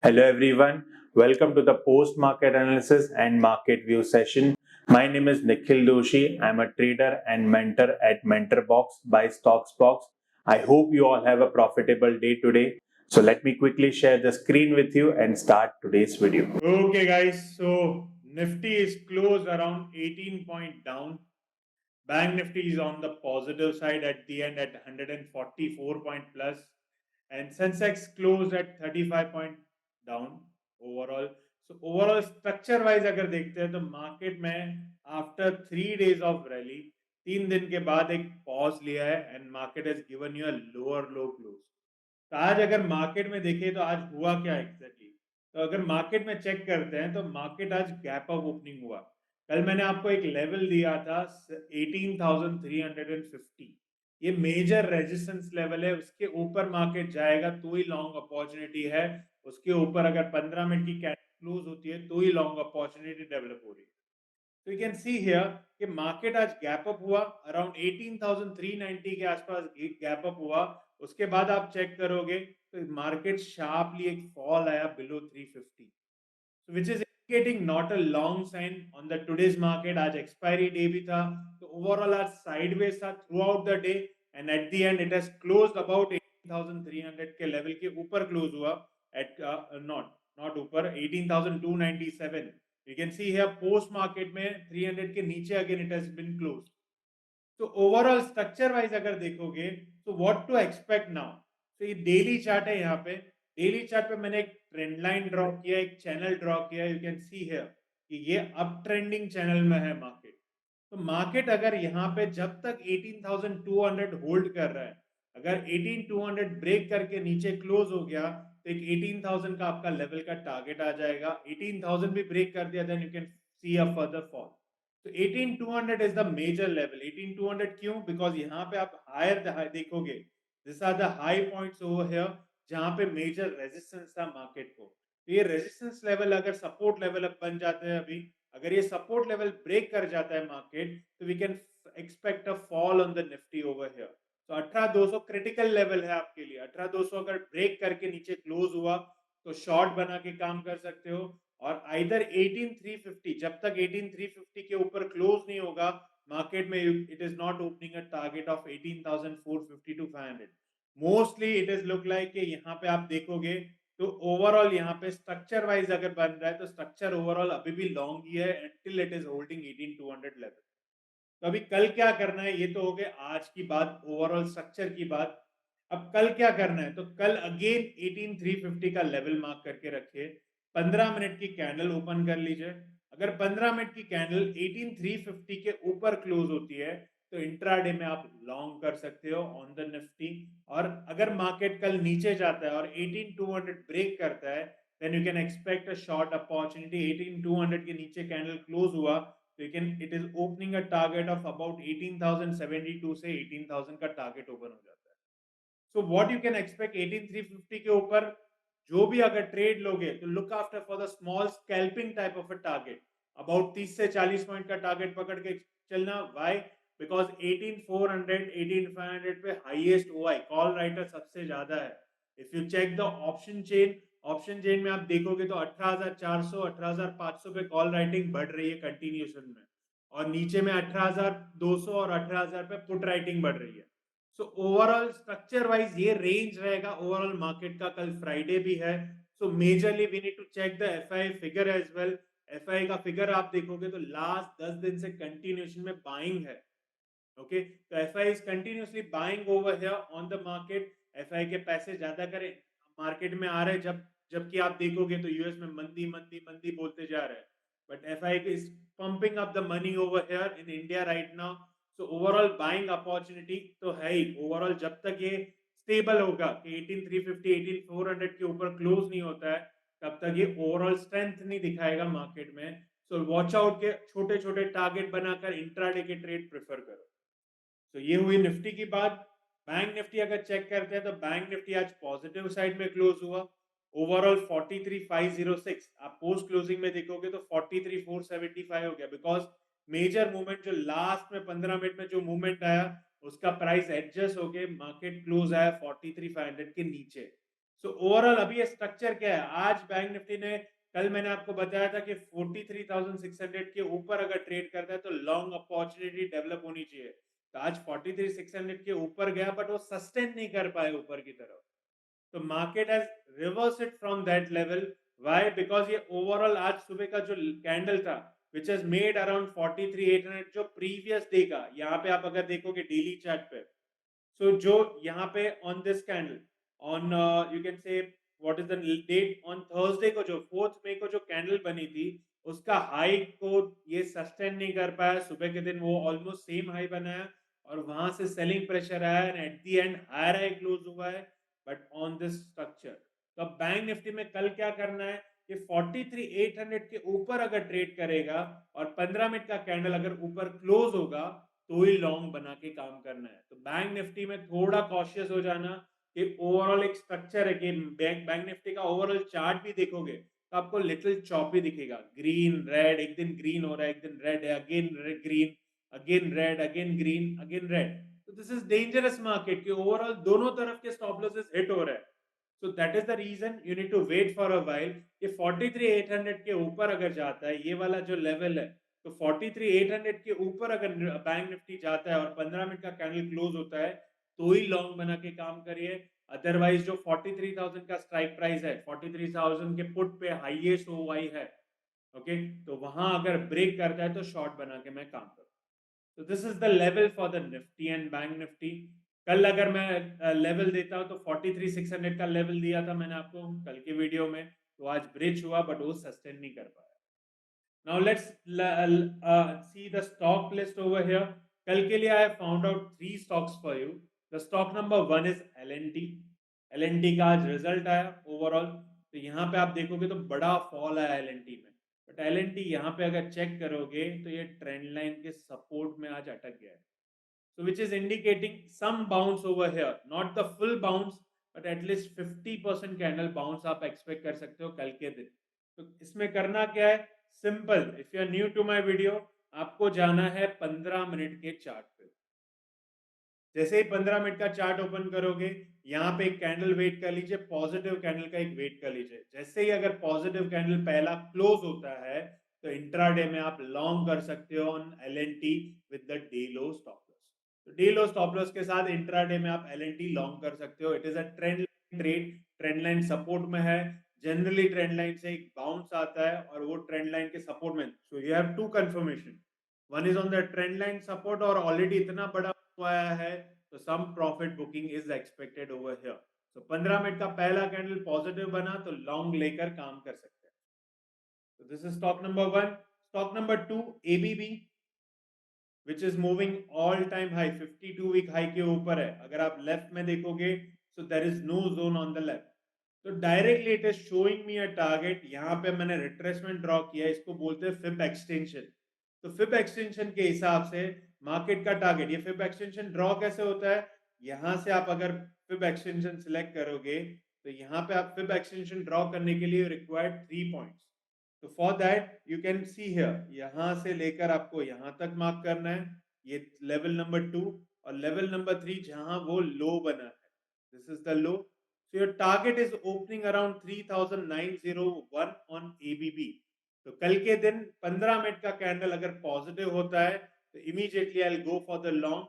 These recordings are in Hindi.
Hello everyone, welcome to the post market analysis and market view session. My name is Nikhil Doshi. I'm a trader and mentor at MentorBox by Stocksbox. I hope you all have a profitable day today. So let me quickly share the screen with you and start today's video. Okay, guys. So Nifty is closed around 18 point down. Bank Nifty is on the positive side at the end at 144 point plus, and Sensex closed at 35 point down overall. So overall structure wise अगर देखते हैं तो मार्केट में आफ्टर 3 days ऑफ रैली 3 दिन के बाद एक पॉज लिया है and market has given you a lower low close. तो आज अगर मार्केट में देखें तो आज हुआ क्या एग्जैक्टली, तो अगर मार्केट में चेक करते हैं तो मार्केट आज गैप अप ओपनिंग हुआ. कल मैंने आपको एक लेवल दिया था 18,350. ये मेजर रेजिस्टेंस लेवल है, उसके ऊपर मार्केट जाएगा तो ही लॉन्ग अपॉर्चुनिटी है. उसके ऊपर अगर 15 मिनट की कैंडल क्लोज होती है तो ही लॉन्ग अपॉर्चुनिटी डेवलप हो रही है. तो यू कैन सी हियर कि मार्केट आज गैप अप हुआ अराउंड 18,390 के आसपास गैप अप हुआ. उसके बाद आप चेक करोगे तो मार्केट शार्पली एक फॉल आया below 350, which is indicating not a long sign on the today's market. आज expiry day भी था, तो overall आज sideways था throughout the day and at the end it has closed about 18,300 के level के ऊपर close हुआ at not ऊपर 18,297. You can see here post market में 300 के नीचे again it has been closed. तो ओवरऑल स्ट्रक्चर वाइज अगर देखोगे तो व्हाट टू एक्सपेक्ट नाउ. तो ये डेली चार्ट है. यहाँ पे डेली चार्ट पे मैंने एक ट्रेंड लाइन ड्रॉ किया, एक चैनल ड्रॉ किया. यू कैन सी हियर कि ये अप ट्रेंडिंग चैनल में है मार्केट. तो मार्केट अगर यहाँ पे जब तक 18,200 होल्ड कर रहा है, अगर 18,200 ब्रेक करके नीचे क्लोज हो गया तो एक 18,000 का आपका लेवल का टारगेट आ जाएगा. 18,000 भी ब्रेक कर दिया then you can see a further fall. तो 18,200 इज द मेजर लेवल. 18,200 क्यों? बिकॉज यहाँ पे आप हायर देखोगे, this are the high points over here जहाँ पे मेजर रेजिस्टेंस था मार्केट को. तो ये रेजिस्टेंस लेवल अगर सपोर्ट लेवल अब बन जाते हैं अभी, अगर ये सपोर्ट लेवल ब्रेक कर जाता है मार्केट तो we can expect a fall on the Nifty over here. तो 18,200 क्रिटिकल लेवल है आपके लिए. 18,200 अगर ब्रेक करके नीचे क्लोज हुआ तो शॉर्ट बना के काम कर सकते हो. और आइदर 18,350, जब तक 18,350 के ऊपर क्लोज नहीं होगा मार्केट में, it is not opening a target of 18,450 to 500. Mostly it is look like कि यहाँ पे आप देखोगे तो ओवरऑल यहाँ पे स्ट्रक्चर वाइज अगर बन रहा है तो स्ट्रक्चर ओवरऑल अभी भी लॉन्ग ही है till it is holding 18,200 level. तो अभी कल क्या करना है, ये तो हो गया आज की बात, ओवरऑल स्ट्रक्चर की बात. अब कल क्या करना है, तो कल अगेन 18,350 का लेवल मार्क करके रखिए. 15 मिनट की कैंडल ओपन कर लीजिए. अगर 15 मिनट की कैंडल 18,350 के ऊपर क्लोज होती है तो इंट्राडे में आप लॉन्ग कर सकते हो ऑन द निफ्टी. और अगर मार्केट कल नीचे जाता है और 18,200 ब्रेक करता है then you can expect a short opportunity. 18,200 के नीचे कैंडल क्लोज हुआ तो you can it is opening a target of about 18,072 से 18,000 का टारगेट ओपन हो जाता है. So what you can expect 18,350 के ऊपर जो भी अगर ट्रेड लोगे तो look after for the small scalping type of a target. About 30 से 40 पॉइंट का टारगेट पकड़ के चलना. व्हाई? बिकॉज 18,400 18,500 पे हाईएस्ट ओआई कॉल राइटर सबसे ज्यादा है. If you check the option chain में आप देखोगे तो 18,400 18,500 पे कॉल राइटिंग बढ़ रही है कंटिन्यूशन में, और नीचे में 18,200 और 18,000 पे पुट राइटिंग बढ़ रही है. सो ओवरऑल स्ट्रक्चर वाइज ये रेंज रहेगा ओवरऑल मार्केट का. कल फ्राइडे भी है, so majorly we need to check the FI figure as well. FI का फिगर आप देखोगे तो लास्ट 10 दिन से कंटिन्यूशन में बाइंग है. ओके, तो FI is continuously buying over here on the market. FI के पैसे ज्यादा करे मार्केट में आ रहे हैं, जबकि आप देखोगे तो यूएस में मंदी मंदी मंदी बोलते जा रहे हैं, but FI is pumping up the money over here in India right now. So overall buying opportunity तो है ही. ओवरऑल जब तक ये स्टेबल होगा कि 18,350 18,400 के ऊपर क्लोज नहीं होता है तब तक ये ओवरऑल स्ट्रेंथ नहीं दिखाएगा मार्केट में. सो वॉच आउट के छोटे छोटे टारगेट बनाकर इंट्राडे के ट्रेड प्रेफर करो. तो ये हुई निफ्टी की बात. बैंक निफ्टी अगर चेक करते हैं तो बैंक निफ्टी आज पॉजिटिव साइड में क्लोज हुआ. ओवरऑल 43,506. आप पोस्ट क्लोजिंग में देखोगे तो 43,475 हो गया. बिकॉज मेजर मूवमेंट जो लास्ट में 15 मिनट में जो मूवमेंट आया उसका प्राइस एडजस्ट होके मार्केट क्लोज आया 43,500 के नीचे. सो ओवरऑल अभी ये स्ट्रक्चर क्या है, आज बैंक निफ्टी ने, कल मैंने आपको बताया था कि 43,600 के ऊपर अगर ट्रेड करता है तो लॉन्ग अपॉर्चुनिटी डेवलप होनी चाहिए। तो आज 43,600 के ऊपर गया, बट वो सस्टेन नहीं कर पाए ऊपर की तरफ। तो market has reverse it from that level. Why? Because ये ओवरऑल आज सुबह का जो कैंडल था विच हैज मेड अराउंड 43,800, जो प्रीवियस डे का, यहाँ पे आप अगर देखोगे डेली चार्ट पे, so जो यहाँ पे on this candle on you can say what is the date on Thursday को, जो 4th मई को जो कैंडल बनी थी, उसका हाई को ये सस्टेन नहीं कर पाया। सुबह के दिन वो ऑलमोस्ट सेम हाई बनाया और वहां से सेलिंग प्रेशर आया and at the end higher high close हुआ है, बट ऑन दिस स्ट्रक्चर। तो अब बैंक निफ्टी में कल क्या करना है कि 43,800 के ऊपर अगर ट्रेड करेगा और 15 मिनट का कैंडल अगर ऊपर क्लोज होगा तो ही लॉन्ग बना के काम करना है। तो बैंक निफ्टी में थोड़ा कॉशियस हो जाना कि ओवरऑल एक स्ट्रक्चर है कि बैंक निफ्टी का ओवरऑल चार्ट भी देखोगे तो आपको लिटिल चॉपी दिखेगा, ग्रीन रेड, एक दिन ग्रीन हो रहा है, एक दिन रेड है, again green, again red, again green, again red. तो दिस इज डेंजरस मार्केट कि ओवरऑल दोनों तरफ के स्टॉप लॉसेस हिट हो रहे हैं। So that is the reason you need to wait for a while कि 43,800 के ऊपर अगर जाता है, ये वाला जो लेवल है, तो 43,800 के ऊपर अगर बैंक निफ्टी जाता है और 15 मिनट का कैंडल क्लोज होता है तो ही लॉन्ग बना के काम करिए। अदरवाइज जो 43,000 का स्ट्राइक प्राइस है, 43,000 के पुट पे हाईएस्ट ओवाई है, ओके, तो वहां अगर ब्रेक करता है तो शॉर्ट बना के मैं काम करूँ। तो this is the level for the Nifty and bank Nifty. कल अगर मैं लेवल देता हूं तो 43,600 का लेवल दिया था मैंने आपको कल की वीडियो में, तो आज ब्रिज हुआ बट वो सस्टेन नहीं कर पाया। Now let's see the stock list over here. कल के लिए I have found out 3 stocks for you. The stock number 1 is L&T. L&T का आज रिजल्ट आया ओवरऑल, तो यहाँ पे आप देखोगे तो बड़ा फॉल आया L&T में, बट L&T यहाँ पे अगर चेक करोगे तो ये ट्रेंड लाइन के सपोर्ट में आज अटक गया है। So which is indicating some bounce over here, not the full bounce, but at least 50% candle bounce आप एक्सपेक्ट कर सकते हो कल के दिन। तो इसमें करना क्या है, simple, if you are new to my video, आपको जाना है 15 मिनट के चार्ट पे। जैसे ही 15 मिनट का चार्ट ओपन करोगे, यहाँ पे एक कैंडल वेट कर लीजिए, पॉजिटिव कैंडल का एक वेट कर लीजिए। जैसे ही अगर पॉजिटिव कैंडल पहला क्लोज होता है तो इंट्राडे में आप लॉन्ग कर सकते हो on L&T with the day low stop loss. तो डे लो स्टॉप लॉस के साथ इंट्राडे में आप L&T लॉन्ग कर सकते हो। It is a trend trade, trend line support में है। जनरली ट्रेंड लाइन से एक बाउंस आता है और वो ट्रेंड लाइन के सपोर्ट में, so you have two confirmation, one is on the trend line support और ऑलरेडी इतना बड़ा आया है तो some profit booking is expected over here. तो 15 मिनट का पहला कैंडल पॉजिटिव बना तो लॉन्ग लेकर काम कर सकते हैं। तो this is stock number 1। Stock number 2, ABB, which is moving all time high, 52 week high के ऊपर है। अगर आप लेफ्ट में देखोगे so there is no zone on the left, तो directly it is showing me a target. यहाँ पे मैंने रिट्रेसमेंट ड्रॉ किया, इसको बोलते हैं फिब एक्सटेंशन। तो फिब एक्सटेंशन के हिसाब से मार्केट का टारगेट, ये फिब एक्सटेंशन ड्रॉ कैसे होता है, यहाँ से आप अगर फिब एक्सटेंशन सिलेक्ट करोगे तो यहाँ पे आप फिब एक्सटेंशन ड्रॉ करने के लिए रिक्वायर्ड 3 पॉइंट्स। तो for that you can see here, यहाँ से लेकर आपको यहाँ तक मार्क करना है, ये लेवल नंबर 2, और लेवल नंबर 3 जहां वो लो बना है, this is the low. So your target is opening around 3,901 on ABB. तो कल के दिन 15 मिनट का कैंडल अगर पॉजिटिव होता है तो immediately I will go for the long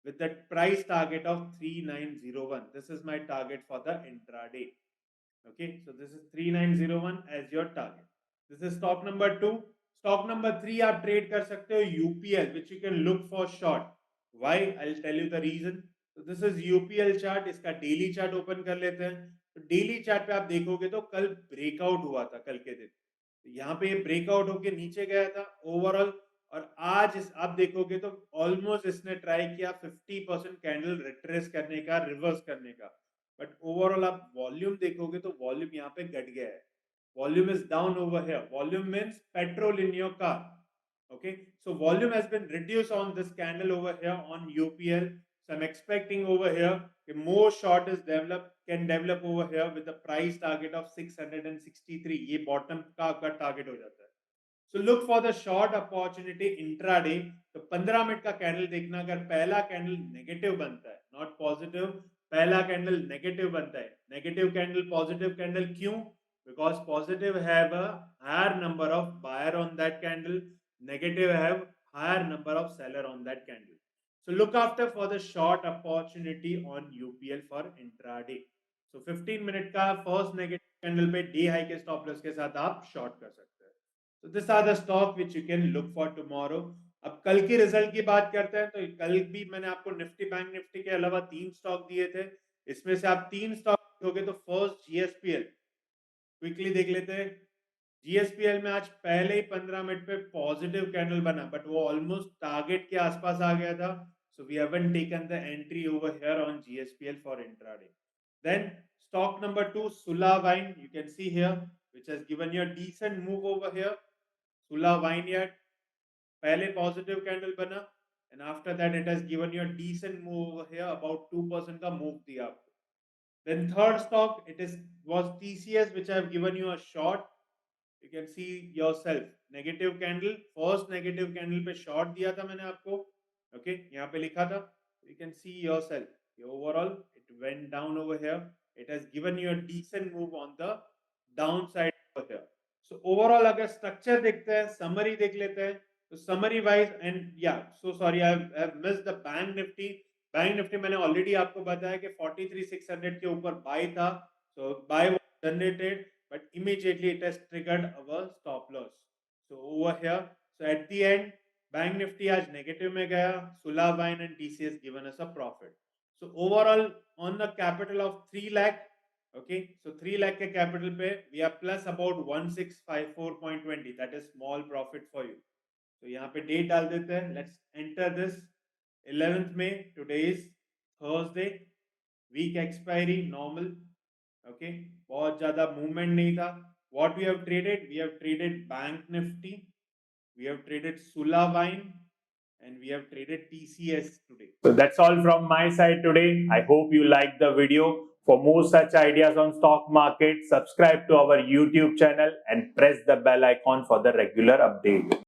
with the price target of 3901. This is my target for the intraday. Okay, so this is 3901 as your target. This is stock number 2. Stock number 3 आप ट्रेड कर सकते हो UPL, which you can look for short. Why? I'll tell you the reason. तो दिस इज यूपीएल चार्ट, इसका डेली चार्ट ओपन कर लेते हैं। तो डेली चार्ट पे आप देखोगे तो कल ब्रेकआउट हुआ था कल के दिन, तो यहाँ पे ये ब्रेकआउट होके नीचे गया था ओवरऑल, और आज आप देखोगे तो ऑलमोस्ट इसने ट्राई किया 50% कैंडल रिट्रेस करने का, रिवर्स करने का, बट ओवरऑल आप वॉल्यूम देखोगे तो वॉल्यूम यहाँ पे घट गया है। Volume is down over here, volume means petrol in your car. Okay, so volume has been reduced on this candle over here on UPL. So I'm expecting over here more short is can develop over here with the price target of 663. ये bottom का आपका target हो जाता है। So look for the short opportunity intraday. तो 15 मिनट का कैंडल देखना, अगर पहला कैंडल नेगेटिव बनता है, नॉट पॉजिटिव, पहला कैंडल नेगेटिव बनता है, नेगेटिव कैंडल पॉजिटिव कैंडल, क्यों? Because positive have a higher number of buyer on that candle, negative have higher number of seller on that candle. So look after for the short opportunity on UPL for intraday. So 15 minute का फर्स्ट नेगेटिव कैंडल पे डी हाई के स्टॉप लॉस के साथ आप शॉर्ट कर सकते हैं. So this are the stock which you can look for tomorrow. अब कल की रिजल्ट की बात करते हैं तो कल भी मैंने आपको निफ्टी बैंक निफ्टी के अलावा 3 स्टॉक दिए थे. इसमें से आप 3 स्टॉक देखोगे तो फर्स्ट जीएसपीएल क्विकली देख लेते हैं. जीएसपीएल में आज पहले ही 15 मिनट पे पॉजिटिव कैंडल बना, बट वो ऑलमोस्ट टारगेट के आसपास आ गया था. So we haven't taken the entry over here on GSPL for intraday. Then stock number 2, Sula Wine, you can see here, which has given you a decent move over here. Sula Vineyard, पहले positive candle बना, and after that it has given you a decent move over here, about 2% का move दिया आपको. Then third stock, was TCS, which I have given you a short. You can see yourself, negative candle, first negative candle पे short दिया था मैंने आपको. Okay, यहाँ पे लिखा था. You can see yourself. Overall, it went down over here. It has given you a decent move on the downside over here. So overall, अगर structure देखते हैं, summary देख लेते हैं, तो summary wise, and yeah, so sorry, I've missed the bank nifty. Bank Nifty मैंने ऑलरेडी आपको बताया कि 43,600 के ऊपर बाय था. So buy was generated, but immediately it has triggered our stop loss. So over here, so at the end, bank Nifty आज नेगेटिव में गया. सुला wine and TCS given us a profit. So overall on the capital of 3 lakh, okay, so 3 lakh के कैपिटल पे we are plus about 1654.20, that is small profit for you. तो यहाँ पे डेट डाल देते हैं. Let's enter this 11th May. Today is Thursday, week expiry normal. Okay, बहुत ज्यादा मूवमेंट नहीं था. What we have traded Bank Nifty, we have traded Sula Wine, and we have traded TCS today. So that's all from my side today. I hope you liked the video. For more such ideas on stock market, subscribe to our YouTube channel and press the bell icon for the regular update.